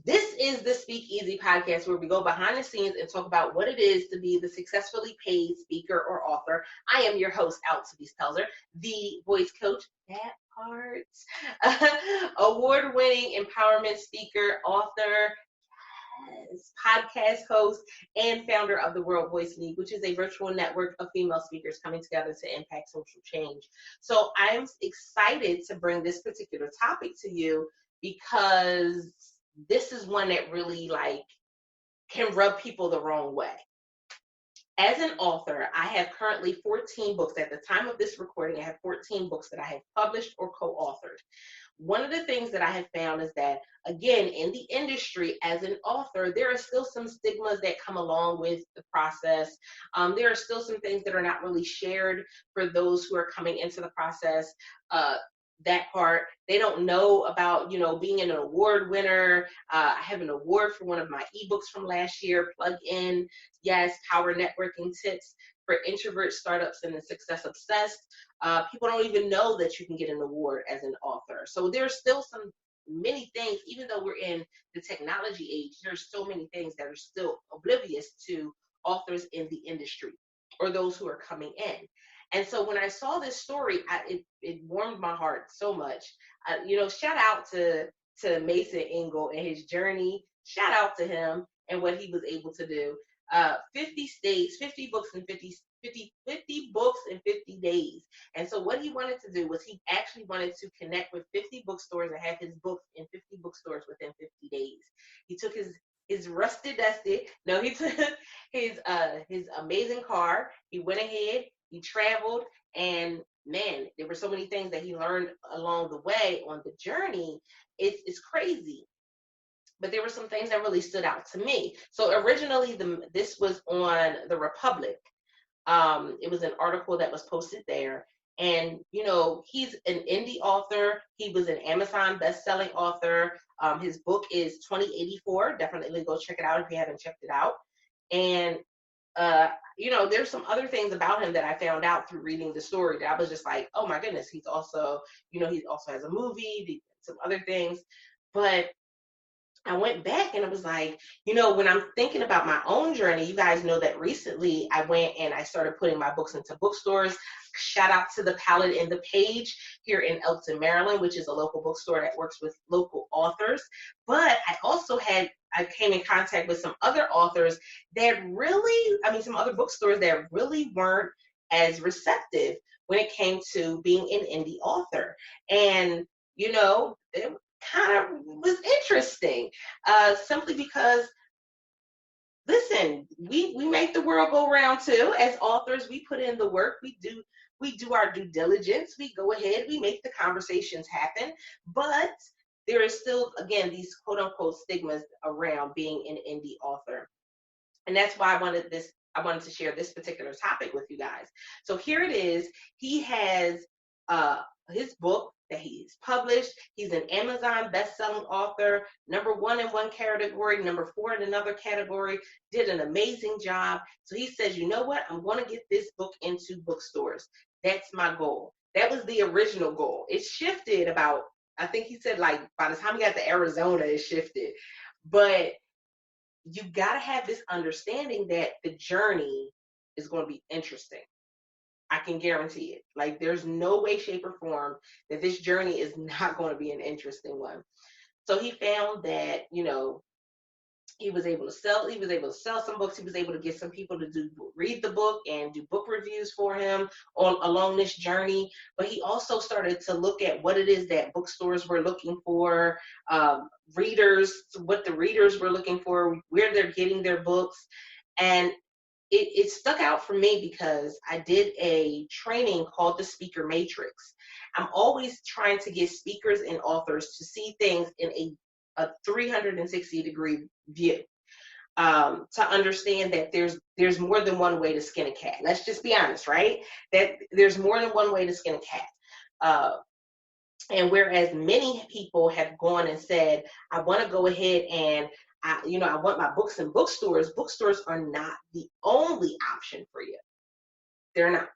This is the Speakeasy podcast where we go behind the scenes and talk about what it is to be the successfully paid speaker or author. I am your host, Alcibi's Pelzer, the voice coach, that part, award-winning empowerment speaker, author, podcast host, and founder of the World Voice League, which is a virtual network of female speakers coming together to impact social change. So I'm excited to bring this particular topic to you because this is one that really can rub people the wrong way. As an author, I have currently 14 books. At the time of this recording, I have 14 books that I have published or co-authored. One of the things that I have found is that, again, in the industry as an author, there are still some stigmas that come along with the process. There are still some things that are not really shared for those who are coming into the process. That part, they don't know about, being an award winner. I have an award for one of my ebooks from last year, Plug In. Yes, power networking tips for introverts, startups, and the success obsessed. People don't even know that you can get an award as an author. So there's still many things, even though we're in the technology age, there's so many things that are still oblivious to authors in the industry or those who are coming in. And so when I saw this story, it warmed my heart so much. Shout out to Mason Engel and his journey. Shout out to him and what he was able to do. 50 states, 50 books in 50 books in 50 days. And so what he wanted to do was he actually wanted to connect with 50 bookstores and have his books in 50 bookstores within 50 days. He took his rusty dusty. No, he took his amazing car. He went ahead. He traveled, and man, there were so many things that he learned along the way on the journey. It's crazy. But there were some things that really stood out to me. So originally, this was on The Republic. It was an article that was posted there. And, he's an indie author. He was an Amazon best-selling author. His book is 2084. Definitely go check it out if you haven't checked it out. And there's some other things about him that I found out through reading the story that I was just like, oh my goodness, he also has a movie, some other things. But I went back and I was like, when I'm thinking about my own journey, you guys know that recently I went and I started putting my books into bookstores. Shout out to the Palette and the Page here in Elkton, Maryland, which is a local bookstore that works with local authors. But I came in contact with some other authors that some other bookstores that really weren't as receptive when it came to being an indie author. And, it kind of was interesting, simply because, listen, we make the world go round too. As authors, we put in the work. We do our due diligence. We go ahead. We make the conversations happen. But there is still, again, these quote unquote stigmas around being an indie author, and that's why I wanted to share this particular topic with you guys. So here it is. He has his book that he's published. He's an Amazon best-selling author, #1 in one category, #4 in another category, did an amazing job. So he says, you know what? I'm going to get this book into bookstores. That's my goal. That was the original goal. It shifted about, I think he said, by the time he got to Arizona, it shifted. But you got to have this understanding that the journey is going to be interesting. I can guarantee it. There's no way, shape, or form that this journey is not going to be an interesting one. So he found that, he was able to sell some books. He was able to get some people to read the book and do book reviews for him along this journey. But he also started to look at what it is that bookstores were looking for, what the readers were looking for, where they're getting their books. And it stuck out for me because I did a training called the Speaker Matrix. I'm always trying to get speakers and authors to see things in a 360-degree view, to understand that there's more than one way to skin a cat. Let's just be honest, right? That there's more than one way to skin a cat. And whereas many people have gone and said, I want to go ahead and I want my books in bookstores. Bookstores are not the only option for you. They're not.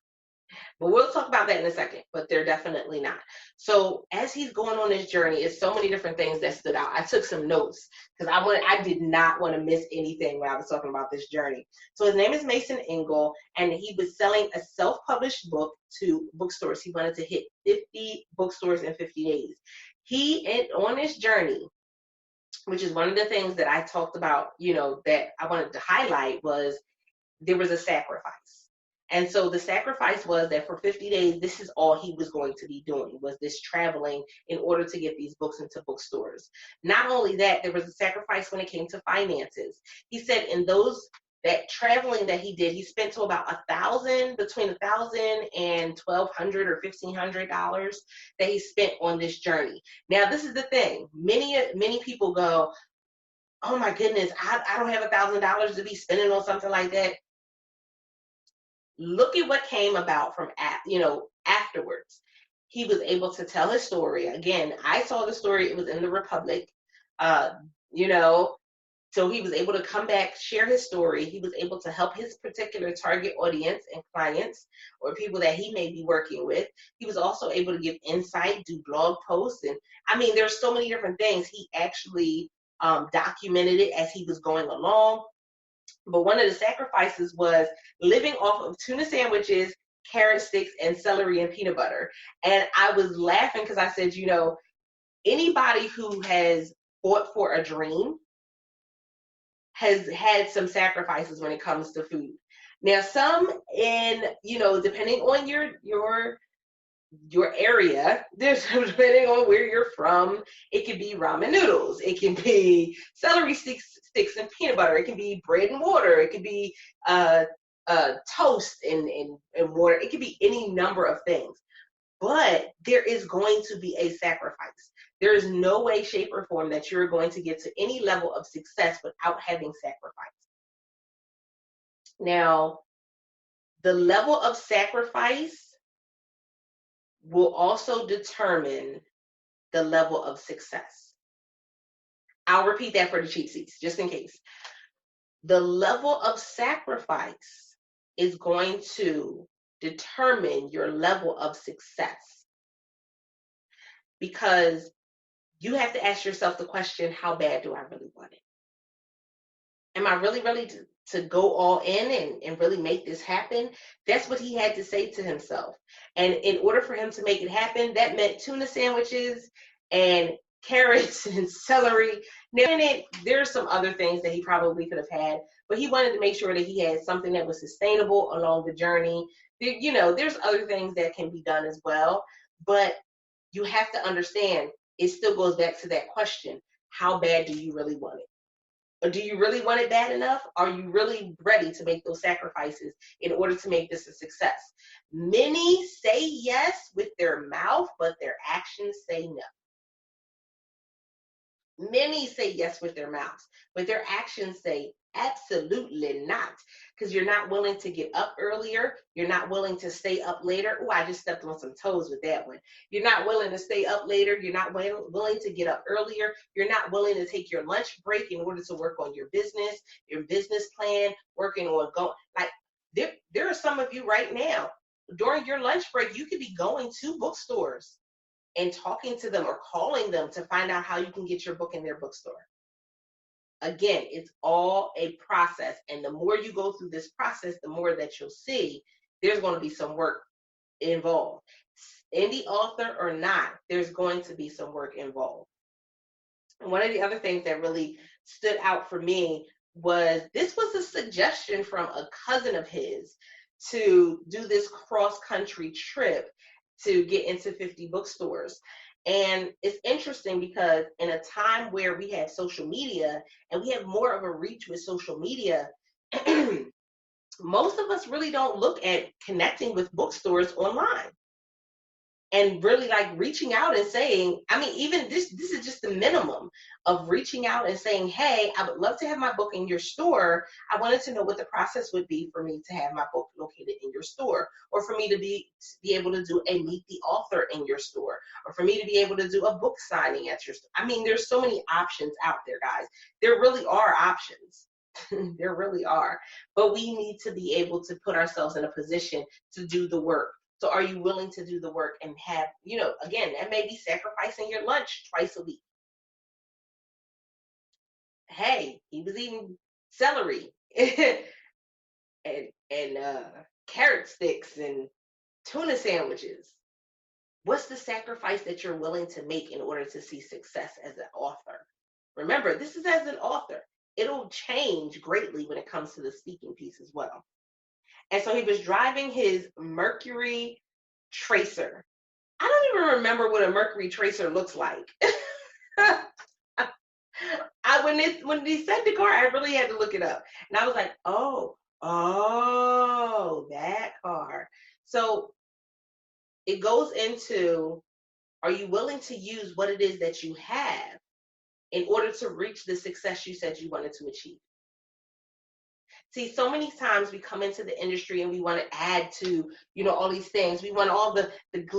But we'll talk about that in a second, but they're definitely not. So as he's going on this journey, it's so many different things that stood out. I took some notes because I did not want to miss anything when I was talking about this journey. So his name is Mason Engel, and he was selling a self-published book to bookstores. He wanted to hit 50 bookstores in 50 days. On this journey, which is one of the things that I talked about, that I wanted to highlight, was there was a sacrifice. And so the sacrifice was that for 50 days, this is all he was going to be doing, was this traveling in order to get these books into bookstores. Not only that, there was a sacrifice when it came to finances. He said that traveling that he did, he spent to about between $1,000 and $1,200 or $1,500 that he spent on this journey. Now, this is the thing. Many people go, oh my goodness, I don't have $1,000 to be spending on something like that. Look at what came about from afterwards. He was able to tell his story. Again, I saw the story. It was in the Republic. So he was able to come back, share his story. He was able to help his particular target audience and clients or people that he may be working with. He was also able to give insight, do blog posts. And I mean, there's so many different things. He actually documented it as he was going along. But one of the sacrifices was living off of tuna sandwiches, carrot sticks, and celery and peanut butter. And I was laughing because I said, anybody who has fought for a dream has had some sacrifices when it comes to food. Now, some depending on your area, there's depending on where you're from, it could be ramen noodles, it can be celery sticks and peanut butter, it can be bread and water, it could be toast and water, it could be any number of things. But there is going to be a sacrifice. There is no way, shape, or form that you're going to get to any level of success without having sacrifice. Now, the level of sacrifice will also determine the level of success. I'll repeat that for the cheat sheets, just in case. The level of sacrifice is going to determine your level of success. Because you have to ask yourself the question, how bad do I really want it? Am I really ready to go all in and really make this happen? That's what he had to say to himself. And in order for him to make it happen, that meant tuna sandwiches and carrots and celery. Now, there's some other things that he probably could have had, but he wanted to make sure that he had something that was sustainable along the journey. There's other things that can be done as well, but you have to understand, it still goes back to that question, how bad do you really want it? Or do you really want it bad enough? Are you really ready to make those sacrifices in order to make this a success? Many say yes with their mouth, but their actions say no. Many say yes with their mouths, but their actions say absolutely not, because you're not willing to get up earlier. You're not willing to stay up later. Oh, I just stepped on some toes with that one. You're not willing to stay up later. You're not willing to get up earlier. You're not willing to take your lunch break in order to work on your business plan, working on there are some of you right now, during your lunch break, you could be going to bookstores and talking to them or calling them to find out how you can get your book in their bookstore. Again, it's all a process. And the more you go through this process, the more that you'll see there's going to be some work involved. Indie author or not, there's going to be some work involved. And one of the other things that really stood out for me was this was a suggestion from a cousin of his to do this cross-country trip to get into 50 bookstores. And it's interesting because in a time where we have social media and we have more of a reach with social media, most of us really don't look at connecting with bookstores online and really reaching out and saying, even this is just the minimum of reaching out and saying, hey, I would love to have my book in your store. I wanted to know what the process would be for me to have my book located in your store, or for me to be able to do a meet the author in your store, or for me to be able to do a book signing at your store. There's so many options out there, guys. There really are options. There really are. But we need to be able to put ourselves in a position to do the work. So are you willing to do the work and have, again, that may be sacrificing your lunch twice a week. Hey, he was eating celery and carrot sticks and tuna sandwiches. What's the sacrifice that you're willing to make in order to see success as an author? Remember, this is as an author. It'll change greatly when it comes to the speaking piece as well. And so he was driving his Mercury Tracer. I don't even remember what a Mercury Tracer looks like. When he said the car, I really had to look it up. And I was like, oh, that car. So it goes into, are you willing to use what it is that you have in order to reach the success you said you wanted to achieve? See, so many times we come into the industry and we want to add to, all these things. We want all the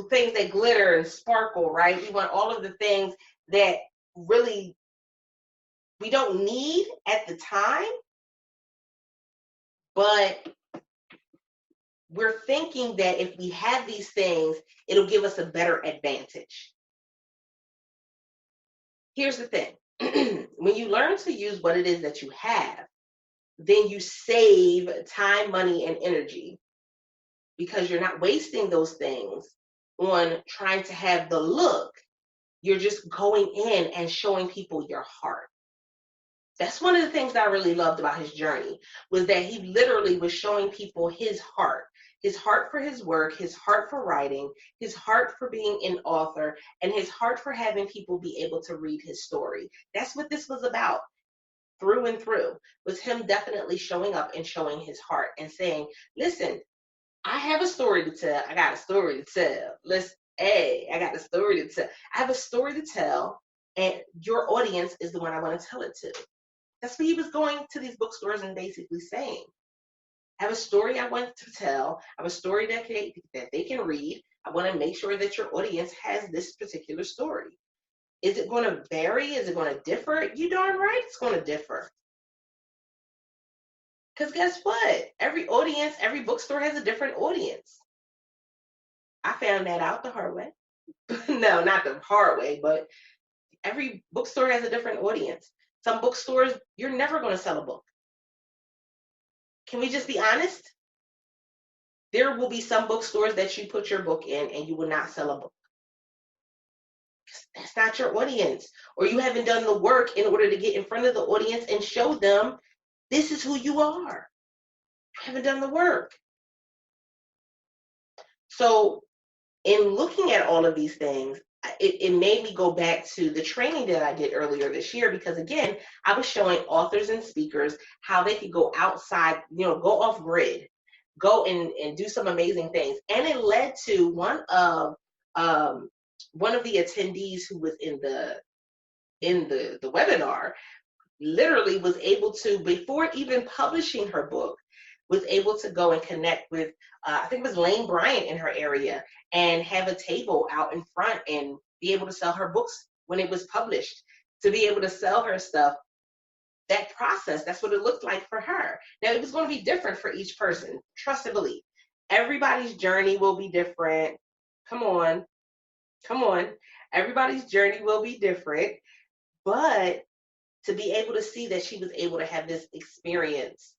things that glitter and sparkle, right? We want all of the things that really we don't need at the time, but we're thinking that if we have these things, it'll give us a better advantage. Here's the thing. When you learn to use what it is that you have, then you save time, money, and energy, because you're not wasting those things on trying to have the look. You're just going in and showing people your heart. That's one of the things that I really loved about his journey, was that he literally was showing people his heart for his work, his heart for writing, his heart for being an author, and his heart for having people be able to read his story. That's what this was about. Through and through, was him definitely showing up and showing his heart and saying, listen, I have a story to tell. I got a story to tell. I got a story to tell. I have a story to tell, and your audience is the one I want to tell it to. That's what he was going to these bookstores and basically saying. I have a story I want to tell. I have a story that they can read. I want to make sure that your audience has this particular story. Is it going to vary? Is it going to differ? You darn right it's going to differ. Because guess what? Every bookstore has a different audience. I found that out the hard way. No, not the hard way, but every bookstore has a different audience. Some bookstores, you're never going to sell a book. Can we just be honest? There will be some bookstores that you put your book in and you will not sell a book. That's not your audience, or you haven't done the work in order to get in front of the audience and show them this is who you are. You haven't done the work. So in looking at all of these things, it made me go back to the training that I did earlier this year, because again, I was showing authors and speakers how they could go outside, go off grid, go and do some amazing things. And it led to one of the attendees who was in the webinar literally was able to, before even publishing her book, was able to go and connect with, I think it was Lane Bryant in her area, and have a table out in front and be able to sell her books when it was published, to be able to sell her stuff. That process, that's what it looked like for her. Now, it was going to be different for each person. Trust and believe. Everybody's journey will be different. Come on. Everybody's journey will be different. But to be able to see that she was able to have this experience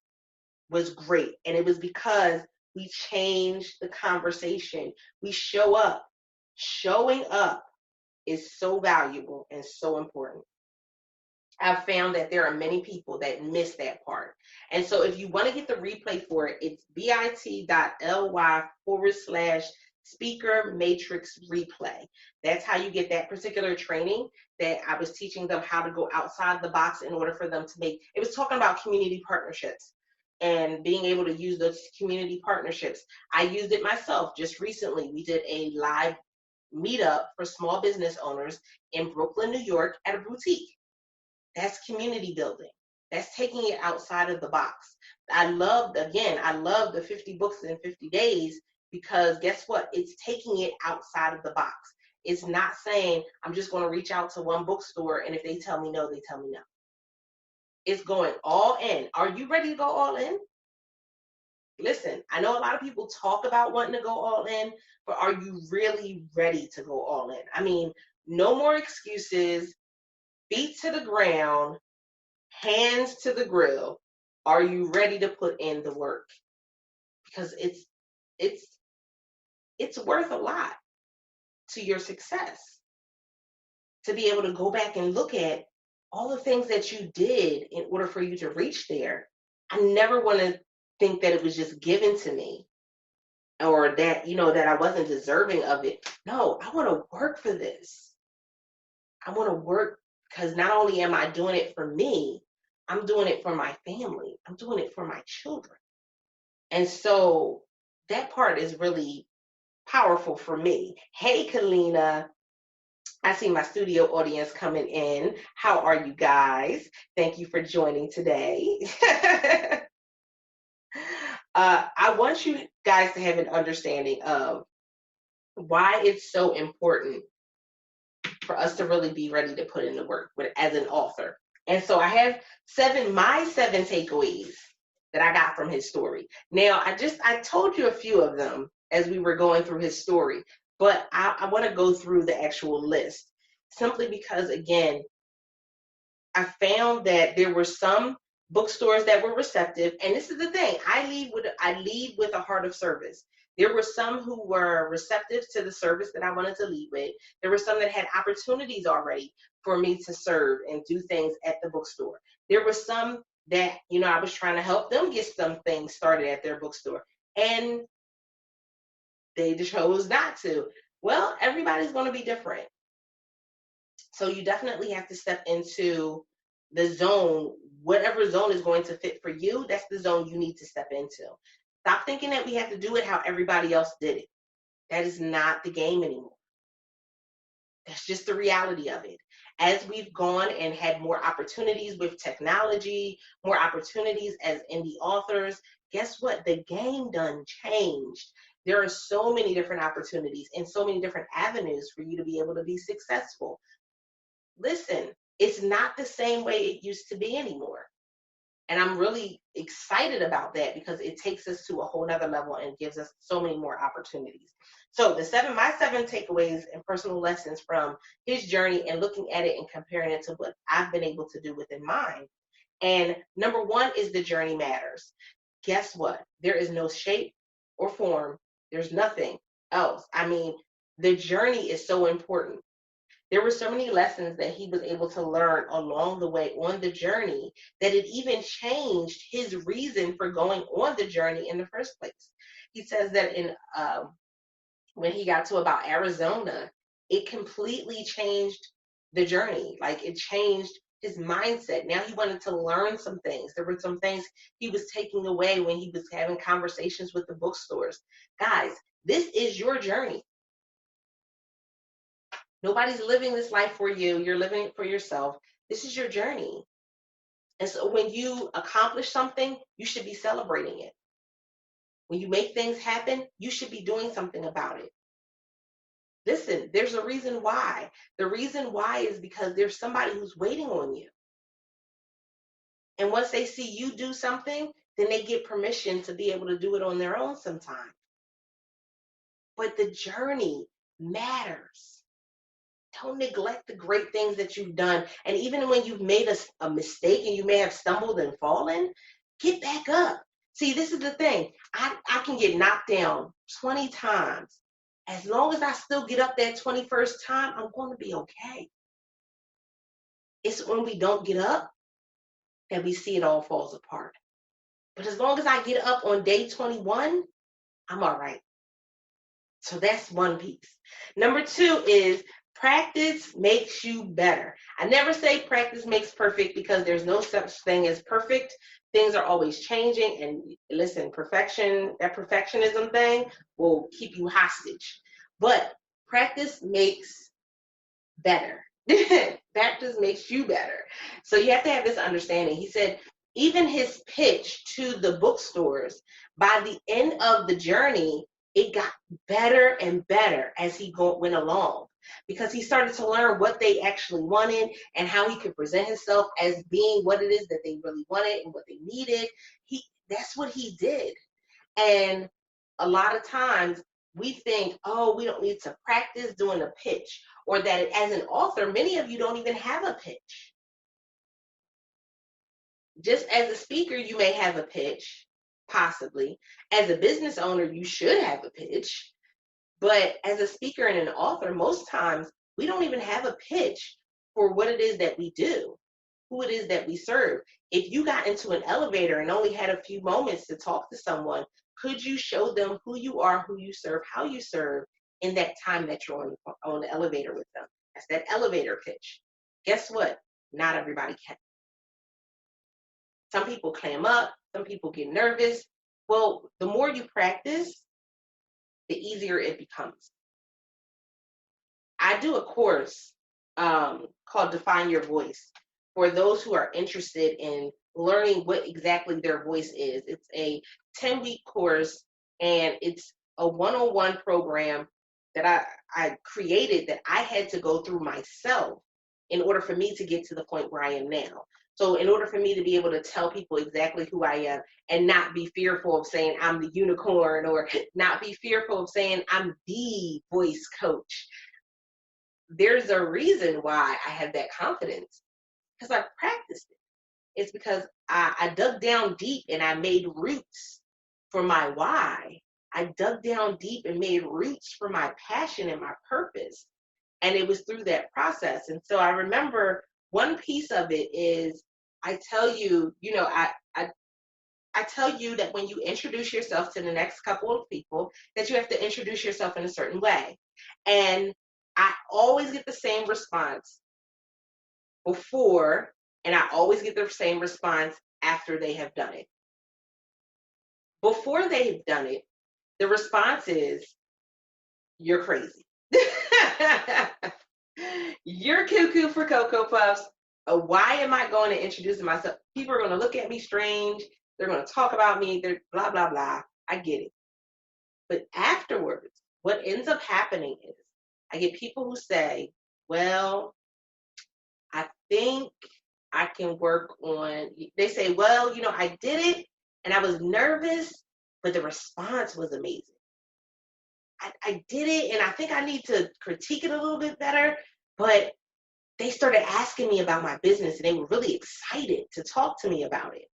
was great. And it was because we changed the conversation. We show up. Showing up is so valuable and so important. I've found that there are many people that miss that part. And so if you want to get the replay for it, it's bit.ly/speaker matrix replay. That's how you get that particular training that I was teaching them how to go outside the box in order for them to make. It was talking about community partnerships and being able to use those community partnerships. I used it myself just recently. We did a live meetup for small business owners in Brooklyn, New York at a boutique. That's community building. That's taking it outside of the box. I love the 50 books in 50 days, because guess what? It's taking it outside of the box. It's not saying, I'm just going to reach out to one bookstore, and if they tell me no, they tell me no. It's going all in. Are you ready to go all in? Listen, I know a lot of people talk about wanting to go all in, but are you really ready to go all in? I mean, no more excuses, feet to the ground, hands to the grill. Are you ready to put in the work? Because it's it's worth a lot to your success to be able to go back and look at all the things that you did in order for you to reach there. I never want to think that it was just given to me, or that, that I wasn't deserving of it. No, I want to work for this. I want to work because not only am I doing it for me, I'm doing it for my family. I'm doing it for my children. And so that part is really powerful for me. Hey, Kalina. I see my studio audience coming in. How are you guys? Thank you for joining today. I want you guys to have an understanding of why it's so important for us to really be ready to put in the work as an author. And so I have my seven takeaways that I got from his story. Now, I told you a few of them as we were going through his story, but I want to go through the actual list simply because, again, I found that there were some bookstores that were receptive, and this is the thing, I lead with a heart of service. There were some who were receptive to the service that I wanted to lead with. There were some that had opportunities already for me to serve and do things at the bookstore. There were some that, I was trying to help them get some things started at their bookstore, and they chose not to. Well, everybody's going to be different. So you definitely have to step into the zone, whatever zone is going to fit for you. That's the zone you need to step into. Stop thinking that we have to do it how everybody else did it. That is not the game anymore. That's just the reality of it. As we've gone and had more opportunities with technology, more opportunities as indie authors, guess what? The game done changed. There are so many different opportunities and so many different avenues for you to be able to be successful. Listen, it's not the same way it used to be anymore. And I'm really excited about that because it takes us to a whole nother level and gives us so many more opportunities. So my seven takeaways and personal lessons from his journey and looking at it and comparing it to what I've been able to do within mine. And number one is the journey matters. Guess what? There is no shape or form. There's nothing else. I mean, the journey is so important. There were so many lessons that he was able to learn along the way on the journey that it even changed his reason for going on the journey in the first place. He says that when he got to about Arizona, it completely changed the journey. Like, it changed his mindset. Now he wanted to learn some things. There were some things he was taking away when he was having conversations with the bookstores. Guys, this is your journey. Nobody's living this life for you. You're living it for yourself. This is your journey. And so when you accomplish something, you should be celebrating it. When you make things happen, you should be doing something about it. Listen, there's a reason why. The reason why is because there's somebody who's waiting on you. And once they see you do something, then they get permission to be able to do it on their own sometime. But the journey matters. Don't neglect the great things that you've done. And even when you've made a mistake and you may have stumbled and fallen, get back up. See, this is the thing. I can get knocked down 20 times. As long as I still get up that 21st time, I'm going to be okay. It's when we don't get up that we see it all falls apart. But as long as I get up on day 21, I'm all right. So that's one piece. Number two is practice makes you better. I never say practice makes perfect because there's no such thing as perfect. Things are always changing. And listen, that perfectionism thing will keep you hostage. But practice makes better. Practice makes you better. So you have to have this understanding. He said, even his pitch to the bookstores, by the end of the journey, it got better and better as he went along, because he started to learn what they actually wanted and how he could present himself as being what it is that they really wanted and what they needed. That's what he did. And a lot of times we think, oh, we don't need to practice doing a pitch, or that as an author, many of you don't even have a pitch. Just as a speaker, you may have a pitch, possibly. As a business owner, you should have a pitch. But as a speaker and an author, most times we don't even have a pitch for what it is that we do, who it is that we serve. If you got into an elevator and only had a few moments to talk to someone, could you show them who you are, who you serve, how you serve in that time that you're on the elevator with them? That's that elevator pitch. Guess what? Not everybody can. Some people clam up, some people get nervous. Well, the more you practice, the easier it becomes. I do a course called Define Your Voice for those who are interested in learning what exactly their voice is. It's a 10-week course, and it's a one-on-one program that I created that I had to go through myself in order for me to get to the point where I am now. So in order for me to be able to tell people exactly who I am and not be fearful of saying I'm the unicorn, or not be fearful of saying I'm the voice coach, there's a reason why I have that confidence, because I practiced it. It's because I dug down deep and I made roots for my why. I dug down deep and made roots for my passion and my purpose. And it was through that process. And so I remember one piece of it is I tell you, I tell you that when you introduce yourself to the next couple of people, that you have to introduce yourself in a certain way. And I always get the same response before, and I always get the same response after they have done it. Before they've done it, the response is, you're crazy. You're cuckoo for Cocoa Puffs. Why am I going to introduce myself? People are going to look at me strange. They're going to talk about me. They're blah, blah, blah. I get it. But afterwards, what ends up happening is I get people who say, well, I think I can work on, they say, well, I did it and I was nervous, but the response was amazing. I did it and I think I need to critique it a little bit better, but they started asking me about my business and they were really excited to talk to me about it.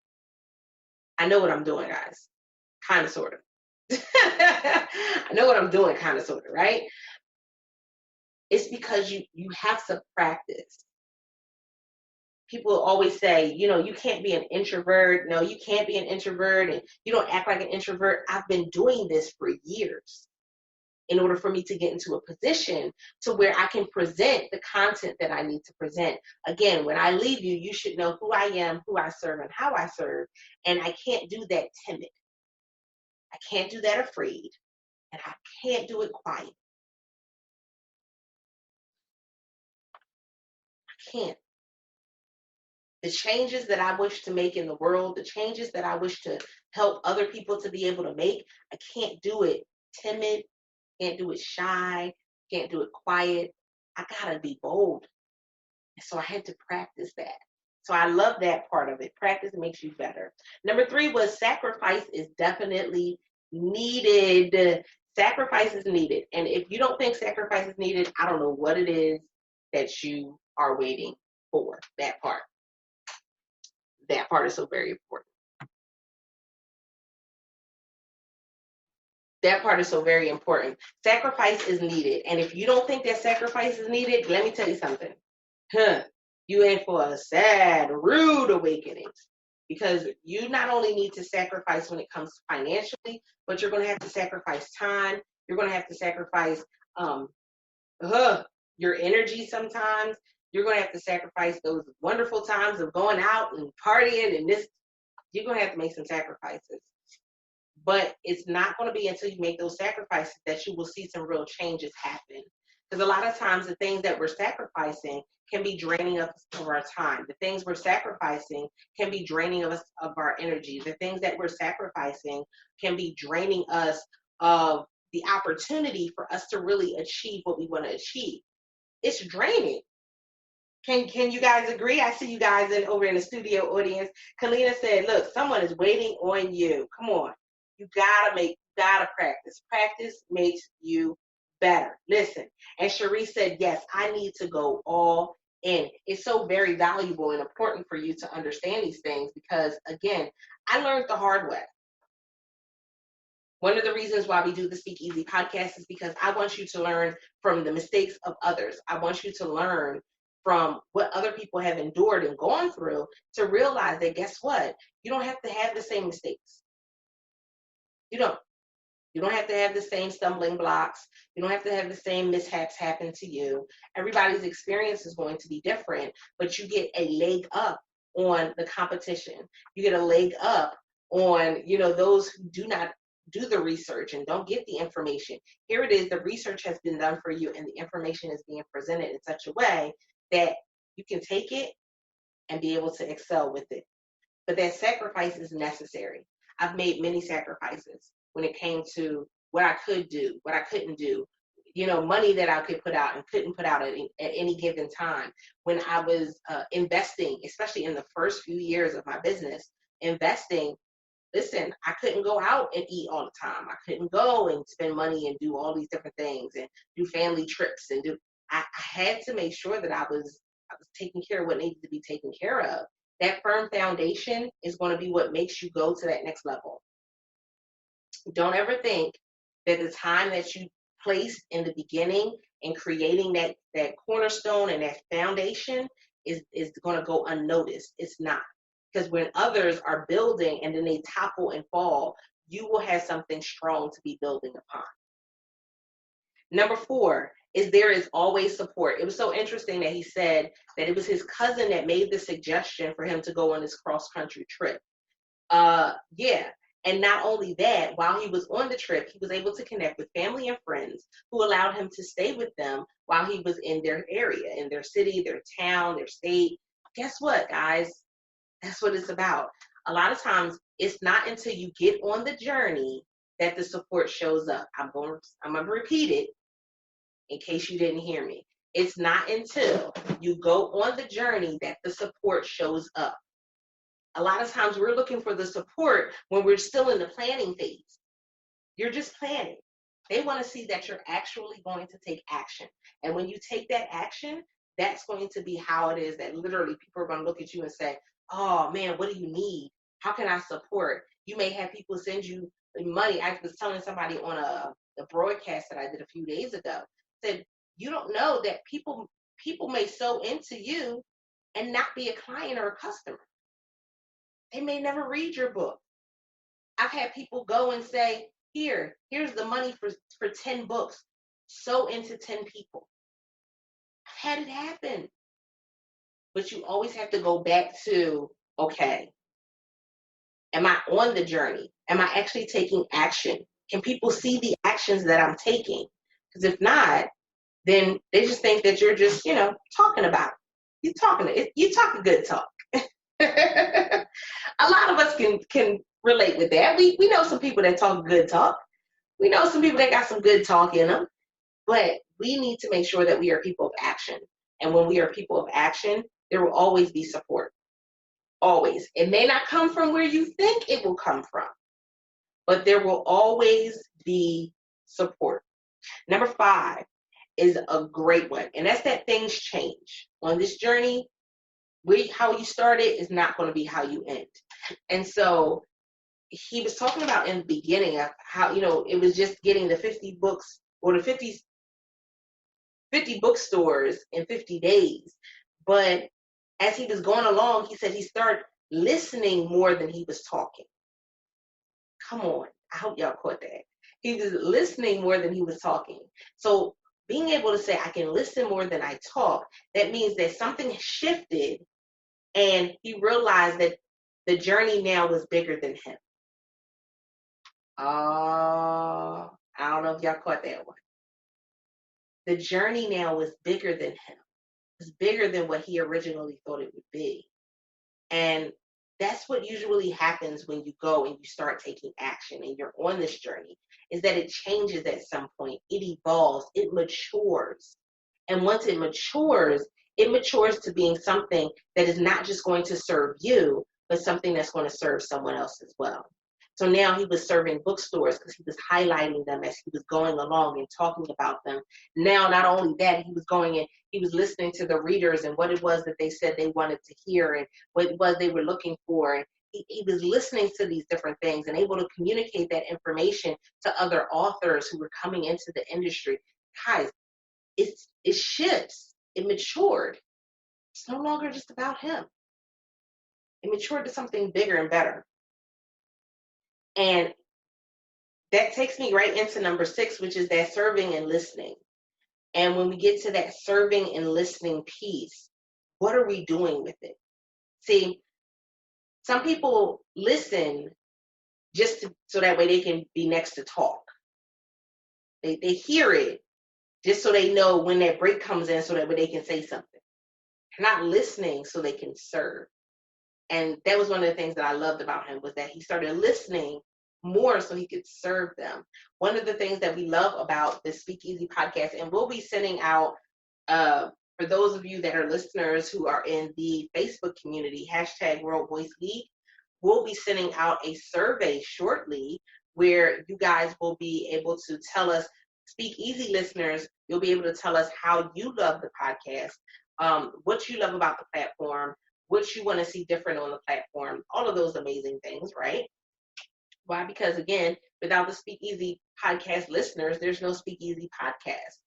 I know what I'm doing, guys. Kind of, sort of. I know what I'm doing, kind of, sort of, right? It's because you have to practice. People always say, you can't be an introvert. No, you can't be an introvert and you don't act like an introvert. I've been doing this for years in order for me to get into a position to where I can present the content that I need to present. Again, when I leave you, you should know who I am, who I serve, and how I serve. And I can't do that timid. I can't do that afraid. And I can't do it quiet. I can't. The changes that I wish to make in the world, the changes that I wish to help other people to be able to make, I can't do it timid, can't do it shy, can't do it quiet. I gotta be bold. And so I had to practice that. So I love that part of it. Practice makes you better. Number 3 was sacrifice is definitely needed. Sacrifice is needed. And if you don't think sacrifice is needed, I don't know what it is that you are waiting for. That part. That part is so very important. That part is so very important. Sacrifice is needed. And if you don't think that sacrifice is needed, let me tell you something. You in for a sad, rude awakening. Because you not only need to sacrifice when it comes to financially, but you're going to have to sacrifice time. You're going to have to sacrifice your energy sometimes. You're going to have to sacrifice those wonderful times of going out and partying and this. You're going to have to make some sacrifices. But it's not going to be until you make those sacrifices that you will see some real changes happen. Because a lot of times the things that we're sacrificing can be draining us of our time. The things we're sacrificing can be draining us of our energy. The things that we're sacrificing can be draining us of the opportunity for us to really achieve what we want to achieve. It's draining. Can you guys agree? I see you guys over in the studio audience. Kalina said, look, someone is waiting on you. Come on. You gotta practice. Practice makes you better. Listen, and Cherie said, yes, I need to go all in. It's so very valuable and important for you to understand these things because, again, I learned the hard way. One of the reasons why we do the Speak Easy podcast is because I want you to learn from the mistakes of others. I want you to learn from what other people have endured and gone through to realize that, guess what? You don't have to have the same mistakes. You don't. You don't have to have the same stumbling blocks. You don't have to have the same mishaps happen to you. Everybody's experience is going to be different, but you get a leg up on the competition. You get a leg up on, those who do not do the research and don't get the information. Here it is, the research has been done for you and the information is being presented in such a way that you can take it and be able to excel with it. But that sacrifice is necessary. I've made many sacrifices when it came to what I could do, what I couldn't do, money that I could put out and couldn't put out at any given time. When I was investing, especially in the first few years of my business, investing, listen, I couldn't go out and eat all the time. I couldn't go and spend money and do all these different things and do family trips and I had to make sure that I was taking care of what needed to be taken care of. That firm foundation is going to be what makes you go to that next level. Don't ever think that the time that you placed in the beginning in creating that cornerstone and that foundation is going to go unnoticed. It's not. Because when others are building and then they topple and fall, you will have something strong to be building upon. Number 4 is there is always support. It was so interesting that he said that it was his cousin that made the suggestion for him to go on this cross-country trip. Yeah. And not only that, while he was on the trip, he was able to connect with family and friends who allowed him to stay with them while he was in their area, in their city, their town, their state. Guess what, guys? That's what it's about. A lot of times, it's not until you get on the journey that the support shows up. I'm going to repeat it in case you didn't hear me. It's not until you go on the journey that the support shows up. A lot of times we're looking for the support when we're still in the planning phase. You're just planning. They want to see that you're actually going to take action. And when you take that action, that's going to be how it is that literally people are going to look at you and say, oh man, what do you need? How can I support? You may have people send you money. I was telling somebody on a broadcast that I did a few days ago, said, you don't know that people may sow into you and not be a client or a customer. They may never read your book. I've had people go and say, here's the money for 10 books. Sow into 10 people. I've had it happen. But you always have to go back to, okay, am I on the journey? Am I actually taking action? Can people see the actions that I'm taking? Because if not, then they just think that you're just, talking about it. You're talking good talk. A lot of us can relate with that. We know some people that talk good talk. We know some people that got some good talk in them. But we need to make sure that we are people of action. And when we are people of action, there will always be support. Always. It may not come from where you think it will come from, but there will always be support. Number 5 is a great one, and that's that things change. On this journey, how you started is not going to be how you end. And so he was talking about in the beginning of how, it was just getting the 50 books or the 50 bookstores in 50 days. But as he was going along, he said he started listening more than he was talking. Come on. I hope y'all caught that. He was listening more than he was talking. So being able to say, I can listen more than I talk, that means that something shifted and he realized that the journey now was bigger than him. I don't know if y'all caught that one. The journey now was bigger than him. It's bigger than what he originally thought it would be. And that's what usually happens when you go and you start taking action and you're on this journey, is that it changes at some point. It evolves. It matures. And once it matures to being something that is not just going to serve you, but something that's going to serve someone else as well. So now he was serving bookstores because he was highlighting them as he was going along and talking about them. Now, not only that, he was going in, he was listening to the readers and what it was that they said they wanted to hear and what it was they were looking for. And he was listening to these different things and able to communicate that information to other authors who were coming into the industry. Guys, it shifts. It matured. It's no longer just about him. It matured to something bigger and better. And that takes me right into number 6, which is that serving and listening. And when we get to that serving and listening piece, what are we doing with it? See, some people listen just so that way they can be next to talk. They hear it just so they know when that break comes in so that way they can say something. They're not listening so they can serve. And that was one of the things that I loved about him, was that he started listening more so he could serve them. One of the things that we love about the Speakeasy podcast, and we'll be sending out, for those of you that are listeners who are in the Facebook community, hashtag World Voice League, we'll be sending out a survey shortly where you guys will be able to tell us, Speakeasy listeners, you'll be able to tell us how you love the podcast, what you love about the platform, what you want to see different on the platform, all of those amazing things, right? Why? Because again, without the Speakeasy podcast listeners, there's no Speakeasy podcast.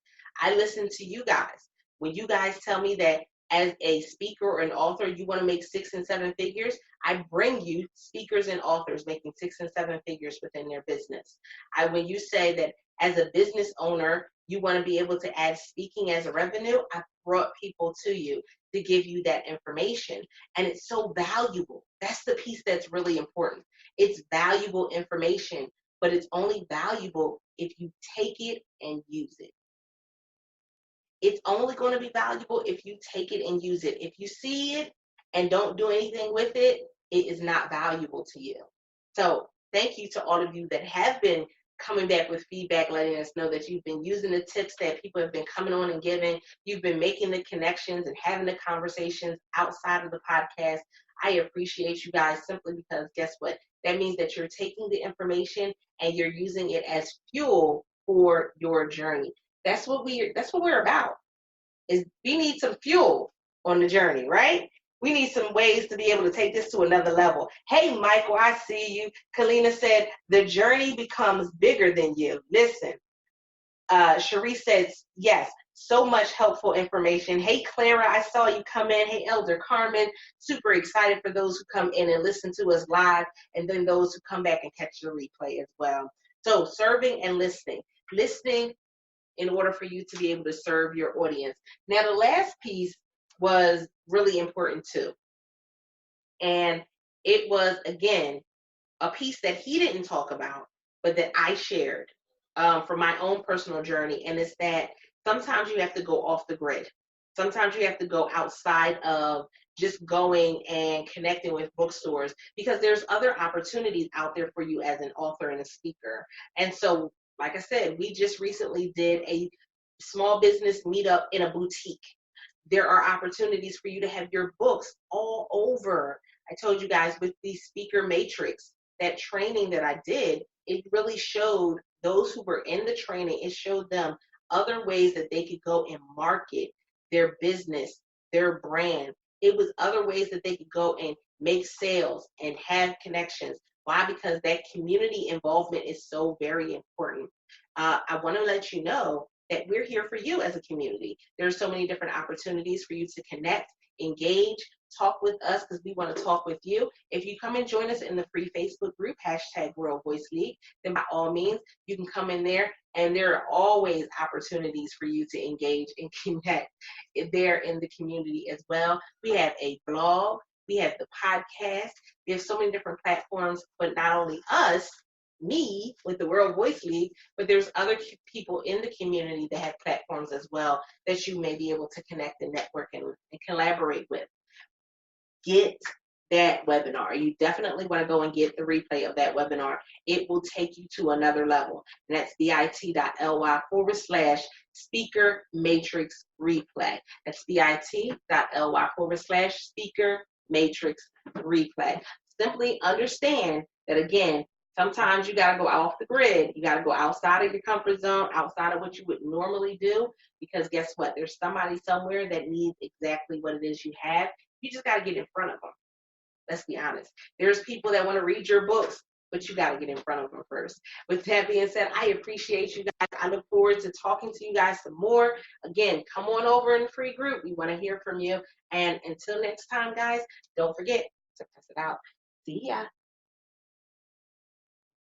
I listen to you guys. When you guys tell me that as a speaker or an author, you want to make 6 and 7 figures, I bring you speakers and authors making 6 and 7 figures within their business. When you say that as a business owner, you want to be able to add speaking as a revenue, I brought people to you to give you that information. And it's so valuable. That's the piece that's really important. It's valuable information, but it's only valuable if you take it and use it. It's only going to be valuable if you take it and use it. If you see it and don't do anything with it, it is not valuable to you. So thank you to all of you that have been coming back with feedback, letting us know that you've been using the tips that people have been coming on and giving. You've been making the connections and having the conversations outside of the podcast. I appreciate you guys simply because guess what? That means that you're taking the information and you're using it as fuel for your journey. That's what we're about. Is we need some fuel on the journey, right? We need some ways to be able to take this to another level. Hey, Michael, I see you. Kalina said, the journey becomes bigger than you. Listen, Cherie says, yes, so much helpful information. Hey, Clara, I saw you come in. Hey, Elder Carmen, super excited for those who come in and listen to us live, and then those who come back and catch the replay as well. So serving and listening. Listening in order for you to be able to serve your audience. Now, the last piece was really important too. And it was, again, a piece that he didn't talk about, but that I shared from my own personal journey. And it's that sometimes you have to go off the grid. Sometimes you have to go outside of just going and connecting with bookstores because there's other opportunities out there for you as an author and a speaker. And so, like I said, we just recently did a small business meetup in a boutique. There are opportunities for you to have your books all over. I told you guys with the speaker matrix, that training that I did, it really showed those who were in the training, it showed them other ways that they could go and market their business, their brand. It was other ways that they could go and make sales and have connections. Why? Because that community involvement is so very important. I want to let you know that we're here for you as a community. There's so many different opportunities for you to connect, engage, talk with us because we want to talk with you. If you come and join us in the free Facebook group, hashtag World Voice League, then by all means, you can come in there and there are always opportunities for you to engage and connect there in the community as well. We have a blog, we have the podcast, we have so many different platforms, but not only us, me with the World Voice League, but there's other people in the community that have platforms as well that you may be able to connect and network and collaborate with. Get that webinar. You definitely want to go and get the replay of that webinar. It will take you to another level. And that's bit.ly/speaker matrix replay. That's bit.ly/speaker matrix replay. Simply understand that, again, Sometimes you got to go off the grid. You got to go outside of your comfort zone, outside of what you would normally do, because guess what? There's somebody somewhere that needs exactly what it is you have. You just got to get in front of them. Let's be honest. There's people that want to read your books, but you got to get in front of them first. With that being said, I appreciate you guys. I look forward to talking to you guys some more. Again, come on over in the free group. We want to hear from you. And until next time, guys, don't forget to test it out. See ya.